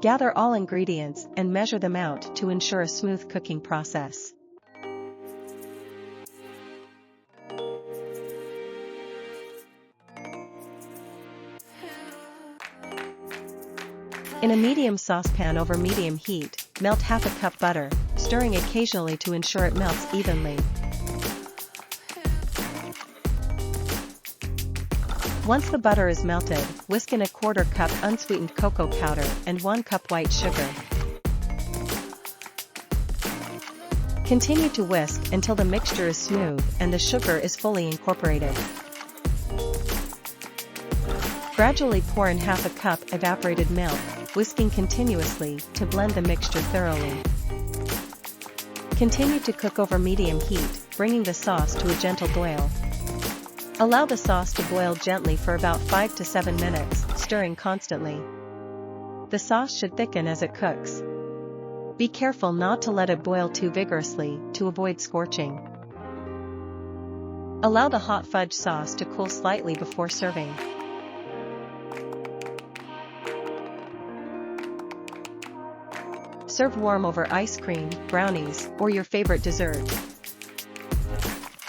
Gather all ingredients and measure them out to ensure a smooth cooking process. In a medium saucepan over medium heat, melt half a cup butter, stirring occasionally to ensure it melts evenly. Once the butter is melted, whisk in a 1/4 cup unsweetened cocoa powder and 1 cup white sugar. Continue to whisk until the mixture is smooth and the sugar is fully incorporated. Gradually pour in half a cup evaporated milk, whisking continuously to blend the mixture thoroughly. Continue to cook over medium heat, bringing the sauce to a gentle boil. Allow the sauce to boil gently for about 5 to 7 minutes, stirring constantly. The sauce should thicken as it cooks. Be careful not to let it boil too vigorously to avoid scorching. Allow the hot fudge sauce to cool slightly before serving. Serve warm over ice cream, brownies, or your favorite dessert.